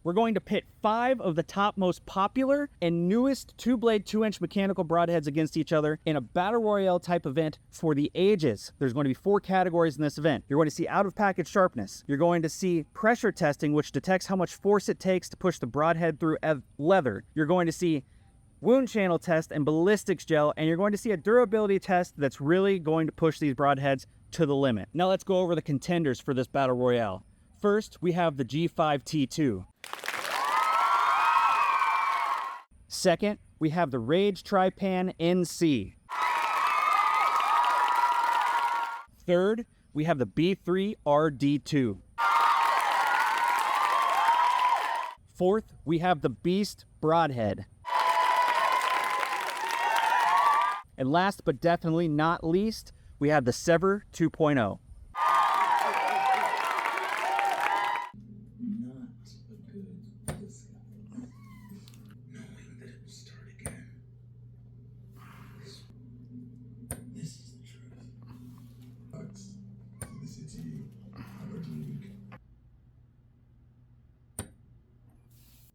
we're going to pit 5 of the top most popular and newest 2-blade 2-inch mechanical broadheads against each other in a battle royale type event for the ages. There's going to be 4 categories in this event. You're going to see out of package sharpness. You're going to see pressure testing, which detects how much force it takes to push the broadhead through leather. You're going to see wound channel test and ballistics gel, and you're going to see a durability test that's really going to push these broadheads to the limit. Now let's go over the contenders for this battle royale. First, we have the G5T2. Second, we have the Rage Trypan NC. Third, we have the B3 RD2. Fourth, we have the Beast Broadhead. And last but definitely not least, we have the SEVR 2.0.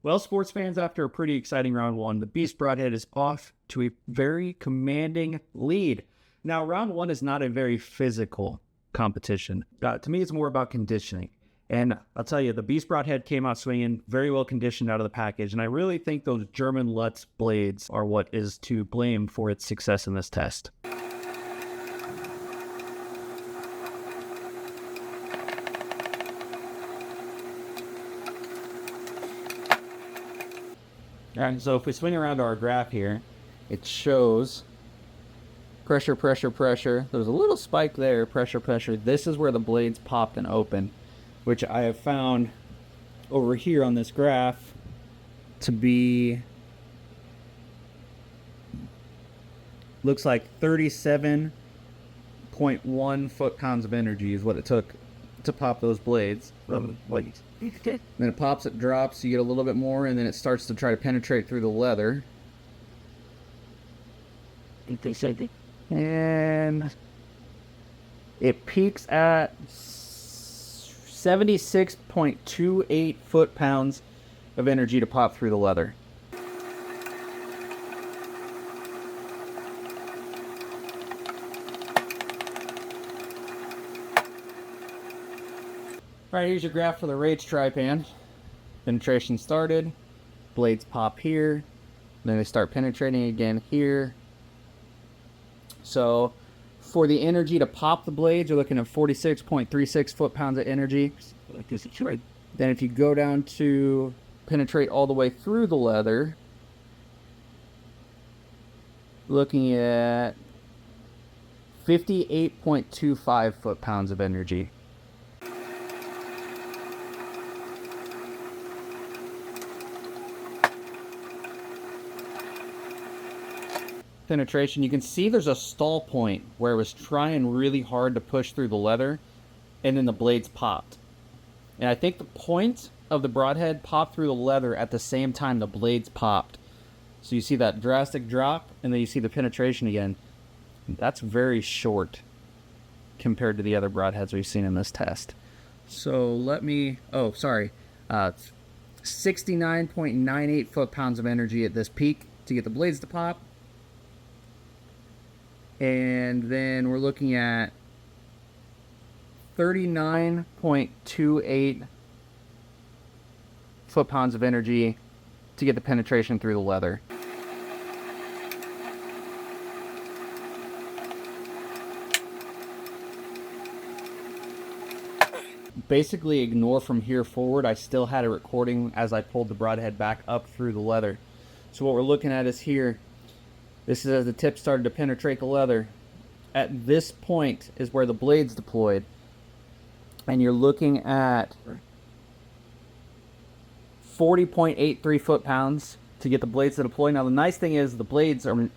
Well, sports fans, after a pretty exciting round 1, the Beast Broadhead is off to a very commanding lead. Now, round 1 is not a very physical competition. To me, it's more about conditioning. And I'll tell you, the Beast Broadhead came out swinging, very well conditioned out of the package. And I really think those German Lutz blades are what is to blame for its success in this test. All right, so if we swing around our graph here, it shows pressure, pressure, pressure. There's a little spike there, pressure, pressure. This is where the blades popped and open, which I have found over here on this graph to be, looks like 37.1 foot-pounds of energy is what it took to pop those blades. Then it pops, it drops, you get a little bit more, and then it starts to try to penetrate through the leather. And it peaks at 76.28 foot-pounds of energy to pop through the leather. Alright, here's your graph for the Rage Trypan. Penetration started, blades pop here, then they start penetrating again here. So for the energy to pop the blades, you're looking at 46.36 foot-pounds of energy. Then if you go down to penetrate all the way through the leather, looking at 58.25 foot-pounds of energy. Penetration, you can see there's a stall point where it was trying really hard to push through the leather, and then the blades popped. And I think the point of the broadhead popped through the leather at the same time the blades popped. So you see that drastic drop, and then you see the penetration again. That's very short compared to the other broadheads we've seen in this test. So let me, 69.98 foot-pounds of energy at this peak to get the blades to pop. And then we're looking at 39.28 foot-pounds of energy to get the penetration through the leather. Basically ignore from here forward. I still had a recording as I pulled the broadhead back up through the leather. So what we're looking at is here. This is as the tip started to penetrate the leather. At this point is where the blades deployed. And you're looking at 40.83 foot-pounds to get the blades to deploy. Now the nice thing is the blades are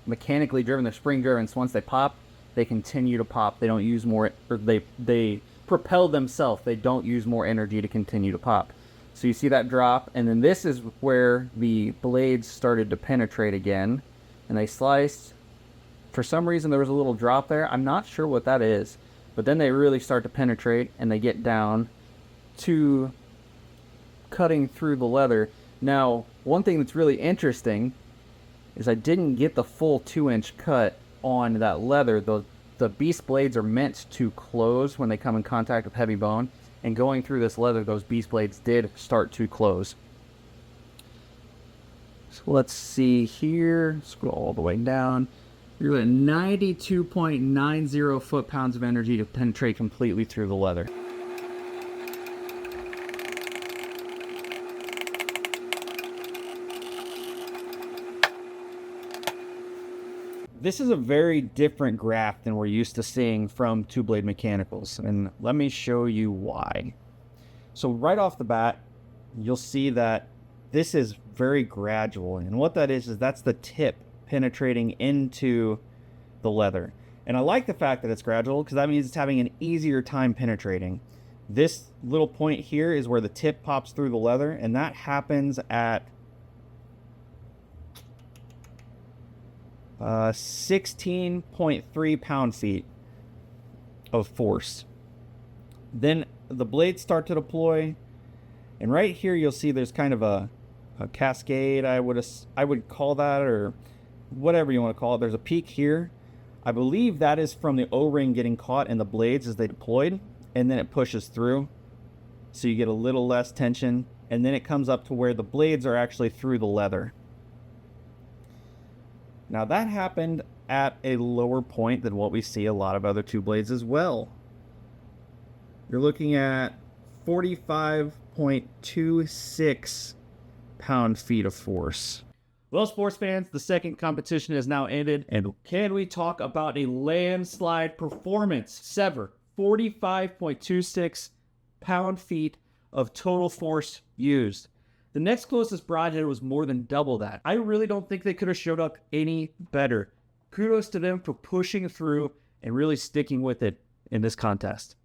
mechanically driven, they're spring driven, so once they pop, they continue to pop. They don't use more, or they propel themselves. They don't use more energy to continue to pop. So you see that drop, and then this is where the blades started to penetrate again. And they sliced. For some reason there was a little drop there. I'm not sure what that is. But then they really start to penetrate, and they get down to cutting through the leather. Now, one thing that's really interesting is I didn't get the full 2-inch cut on that leather. The beast blades are meant to close when they come in contact with heavy bone, and going through this leather, those beast blades did start to close. So let's see here, scroll all the way down. You're at 92.90 foot-pounds of energy to penetrate completely through the leather. This is a very different graph than we're used to seeing from two-blade mechanicals, and let me show you why. So right off the bat, you'll see that this is very gradual, and what that is that's the tip penetrating into the leather. And I like the fact that it's gradual because that means it's having an easier time penetrating. This little point here is where the tip pops through the leather, and that happens at 16.3 pound-feet of force. Then the blades start to deploy, and right here you'll see there's kind of a cascade, I would call that, or whatever you want to call it. There's a peak here. I believe that is from the O-ring getting caught in the blades as they deployed, and then it pushes through, so you get a little less tension, and then it comes up to where the blades are actually through the leather. Now that happened at a lower point than what we see a lot of other two blades as well. You're looking at 45.26 pound-feet of force. Well, sports fans, the second competition has now ended, and can we talk about a landslide performance? SEVR, 45.26 pound-feet of total force used. The next closest Broadhead was more than double that. I really don't think they could have showed up any better. Kudos to them for pushing through and really sticking with it in this contest.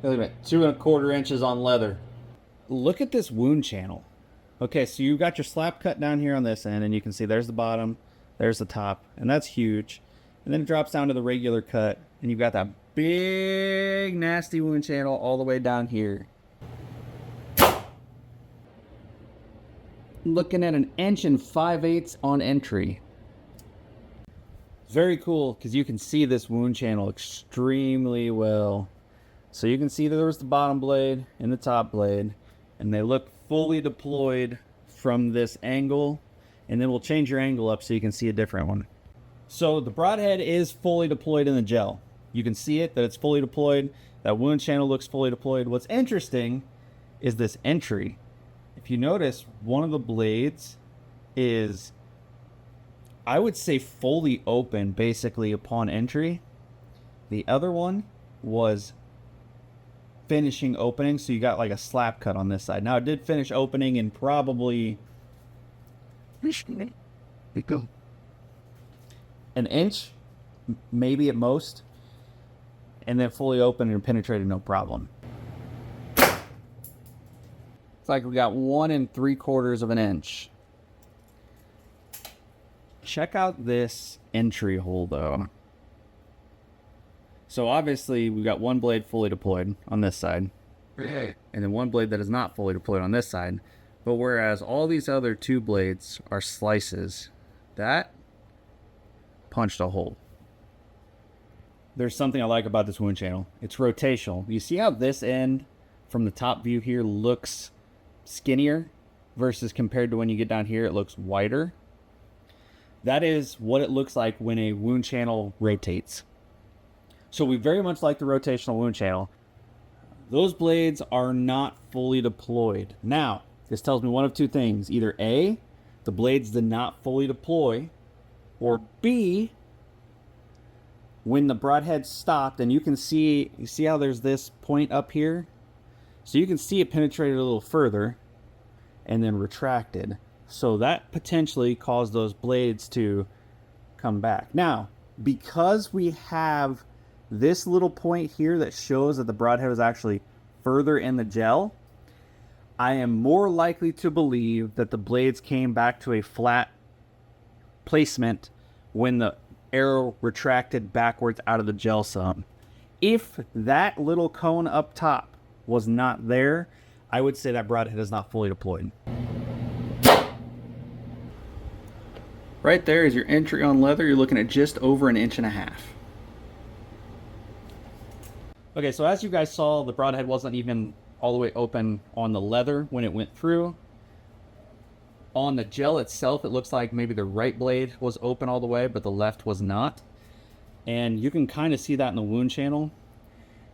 Look at that, 2¼ inches on leather. Look at this wound channel. Okay, so you've got your slap cut down here on this end, and you can see there's the bottom, there's the top, and that's huge. And then it drops down to the regular cut, and you've got that big nasty wound channel all the way down here. Looking at 1 5/8 inches on entry. Very cool because you can see this wound channel extremely well. So you can see that there was the bottom blade and the top blade, and they look fully deployed from this angle, and then we'll change your angle up so you can see a different one. So the Broadhead is fully deployed in the gel. You can see it, that it's fully deployed. That wound channel looks fully deployed. What's interesting is this entry. If you notice, one of the blades is, I would say, fully open basically upon entry. The other one was finishing opening, so you got like a slap cut on this side. Now it did finish opening in probably an inch, maybe at most, and then fully open and penetrated no problem. It's like we got 1 3/4 inch. Check out this entry hole though. So obviously we've got one blade fully deployed on this side, and then one blade that is not fully deployed on this side. But whereas all these other two blades are slices, that punched a hole. There's something I like about this wound channel. It's rotational. You see how this end from the top view here looks skinnier versus compared to when you get down here, it looks wider. That is what it looks like when a wound channel rotates. So we very much like the rotational wound channel. Those blades are not fully deployed. Now, this tells me one of two things. Either A, the blades did not fully deploy, or B, when the Broadhead stopped, and you see how there's this point up here? So you can see it penetrated a little further and then retracted. So that potentially caused those blades to come back. Now, because we have this little point here that shows that the Broadhead was actually further in the gel, I am more likely to believe that the blades came back to a flat placement when the arrow retracted backwards out of the gel some. If that little cone up top was not there, I would say that broadhead is not fully deployed. Right there is your entry on leather. You're looking at just over 1.5 inches. Okay, so as you guys saw, the broadhead wasn't even all the way open on the leather when it went through. On the gel itself, it looks like maybe the right blade was open all the way, but the left was not. And you can kind of see that in the wound channel.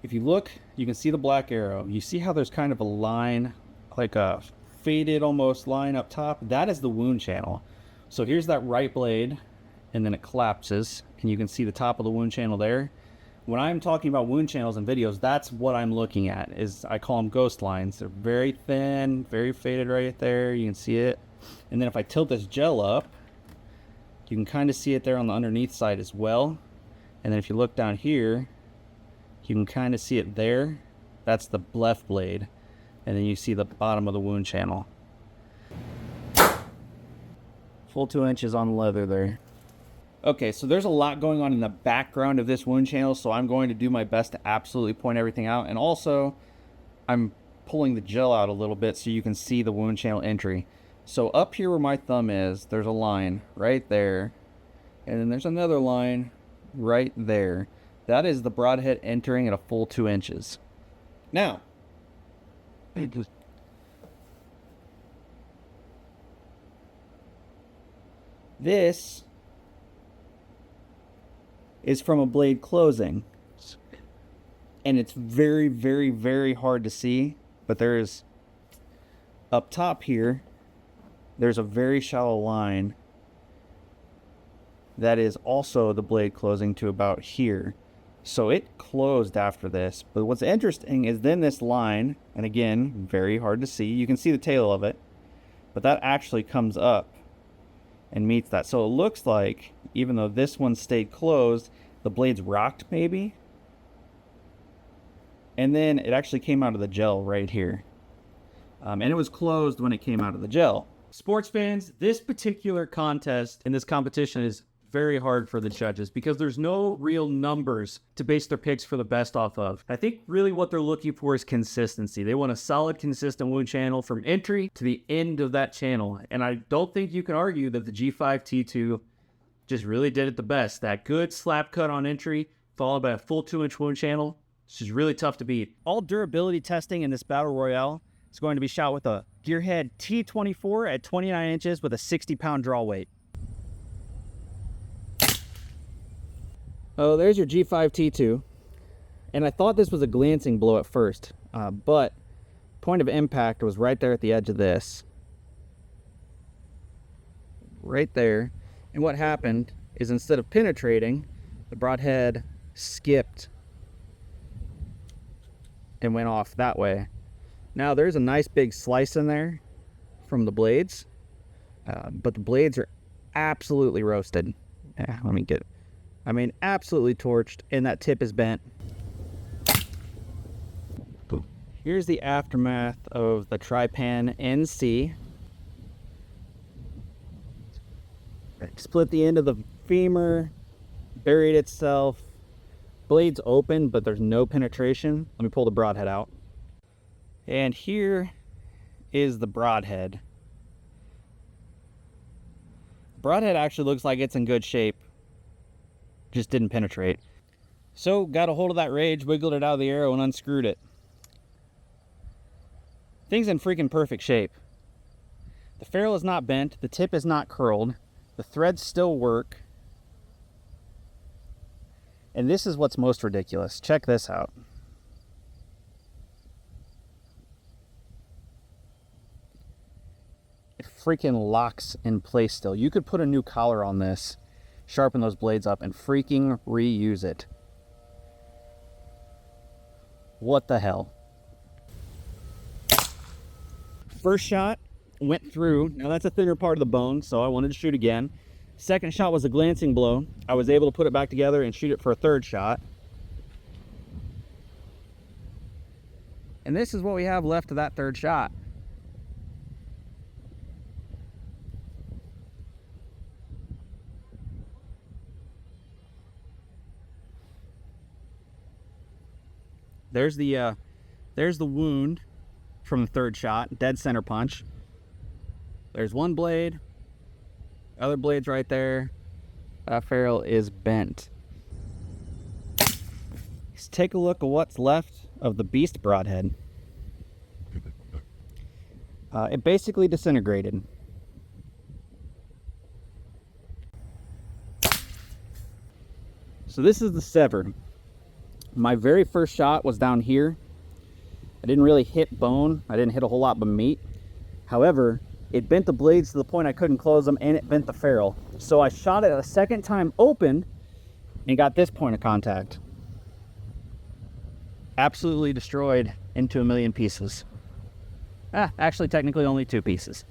If you look, you can see the black arrow. You see how there's kind of a line, like a faded almost line up top? That is the wound channel. So here's that right blade, and then it collapses, and you can see the top of the wound channel there. When I'm talking about wound channels in videos, that's what I'm looking at. Is I call them ghost lines. They're very thin, very faded right there. You can see it. And then if I tilt this gel up, you can kind of see it there on the underneath side as well. And then if you look down here, you can kind of see it there. That's the left blade. And then you see the bottom of the wound channel. Full 2 inches on the leather there. Okay, so there's a lot going on in the background of this wound channel, so I'm going to do my best to absolutely point everything out. And also, I'm pulling the gel out a little bit so you can see the wound channel entry. So up here where my thumb is, there's a line right there. And then there's another line right there. That is the broadhead entering at a full 2 inches. Now, this is from a blade closing. And it's very, very, very hard to see. But there's, up top here, there's a very shallow line that is also the blade closing to about here. So it closed after this. But what's interesting is then this line, and again, very hard to see. You can see the tail of it. But that actually comes up and meets that. So it looks like, even though this one stayed closed, the blades rocked maybe. And then it actually came out of the gel right here. And it was closed when it came out of the gel. Sports fans, this particular contest and this competition is very hard for the judges because there's no real numbers to base their picks for the best off of. I think really what they're looking for is consistency. They want a solid, consistent wound channel from entry to the end of that channel. And I don't think you can argue that the G5T2 just really did it the best. That good slap cut on entry, followed by a full 2-inch wound channel. It's just really tough to beat. All durability testing in this Battle Royale is going to be shot with a Gearhead T24 at 29 inches with a 60-pound draw weight. Oh, there's your G5T2. And I thought this was a glancing blow at first, but point of impact was right there at the edge of this. Right there. And what happened is instead of penetrating, the broadhead skipped and went off that way. Now there's a nice big slice in there from the blades, but the blades are absolutely roasted. Absolutely torched, and that tip is bent. Here's the aftermath of the Trypan NC. Split the end of the femur, buried itself. Blade's open, but there's no penetration. Let me pull the broadhead out. And here is the broadhead. Broadhead actually looks like it's in good shape. Just didn't penetrate. So got a hold of that rage, wiggled it out of the arrow, and unscrewed it. Thing's in freaking perfect shape. The ferrule is not bent, the tip is not curled, the threads still work. And this is what's most ridiculous. Check this out. It freaking locks in place still. You could put a new collar on this, sharpen those blades up, and freaking reuse it. What the hell? First shot went through. Now that's a thinner part of the bone, so I wanted to shoot again. Second shot was a glancing blow. I was able to put it back together and shoot it for a third shot. And this is what we have left of that third shot. there's the wound from the third shot, dead center punch. There's one blade, other blade's right there. That ferrule is bent. Let's take a look at what's left of the beast broadhead. It basically disintegrated. So this is the SEVR. My very first shot was down here. I didn't really hit bone. I didn't hit a whole lot but meat. However, it bent the blades to the point I couldn't close them, and it bent the ferrule. So I shot it a second time open and got this point of contact. Absolutely destroyed into a million pieces. Actually, technically only 2 pieces.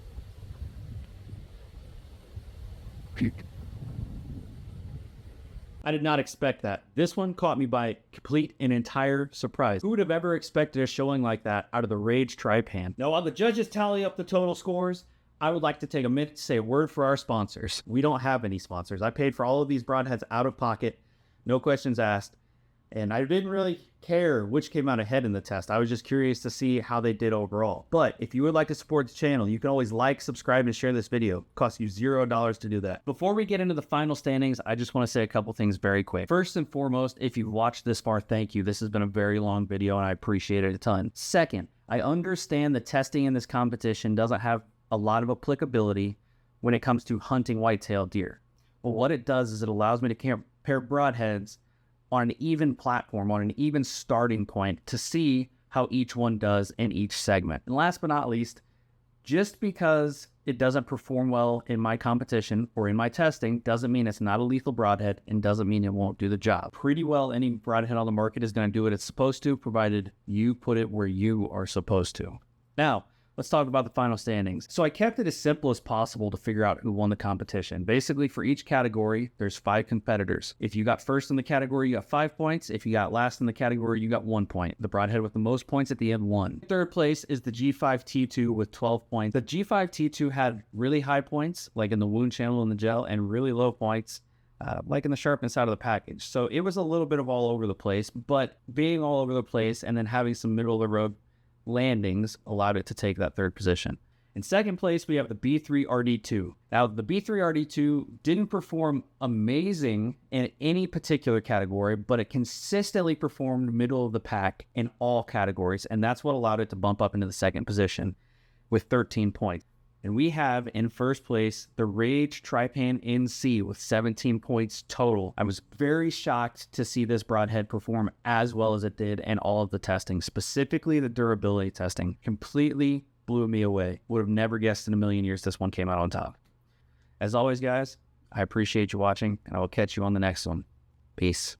I did not expect that. This one caught me by complete and entire surprise. Who would have ever expected a showing like that out of the Rage Tri-Pan? Now, while the judges tally up the total scores, I would like to take a minute to say a word for our sponsors. We don't have any sponsors. I paid for all of these broadheads out of pocket, no questions asked, and I didn't really care which came out ahead in the test. I was just curious to see how they did overall. But if you would like to support the channel, you can always like, subscribe, and share this video. It costs you $0 to do that. Before we get into the final standings, I just want to say a couple things very quick. First and foremost, if you've watched this far, thank you. This has been a very long video, and I appreciate it a ton. Second, I understand the testing in this competition doesn't have a lot of applicability when it comes to hunting whitetail deer. But what it does is it allows me to compare broadheads on an even platform, on an even starting point to see how each one does in each segment. And last but not least, just because it doesn't perform well in my competition or in my testing doesn't mean it's not a lethal broadhead and doesn't mean it won't do the job. Pretty well any broadhead on the market is going to do what it's supposed to, provided you put it where you are supposed to. Now, let's talk about the final standings. So I kept it as simple as possible to figure out who won the competition. Basically, for each category, there's 5 competitors. If you got first in the category, you got 5 points. If you got last in the category, you got 1 point. The broadhead with the most points at the end won. Third place is the G5T2 with 12 points. The G5T2 had really high points, like in the wound channel and the gel, and really low points, like in the sharpness out of the package. So it was a little bit of all over the place, but being all over the place and then having some middle of the road landings allowed it to take that third position. In second place, we have the B3RD2. Now, the B3RD2 didn't perform amazing in any particular category, but it consistently performed middle of the pack in all categories, and that's what allowed it to bump up into the second position with 13 points. And we have in first place the Rage Tri-Pan NC with 17 points total. I was very shocked to see this broadhead perform as well as it did, and all of the testing, specifically the durability testing, completely blew me away. Would have never guessed in a million years this one came out on top. As always, guys, I appreciate you watching, and I will catch you on the next one. Peace.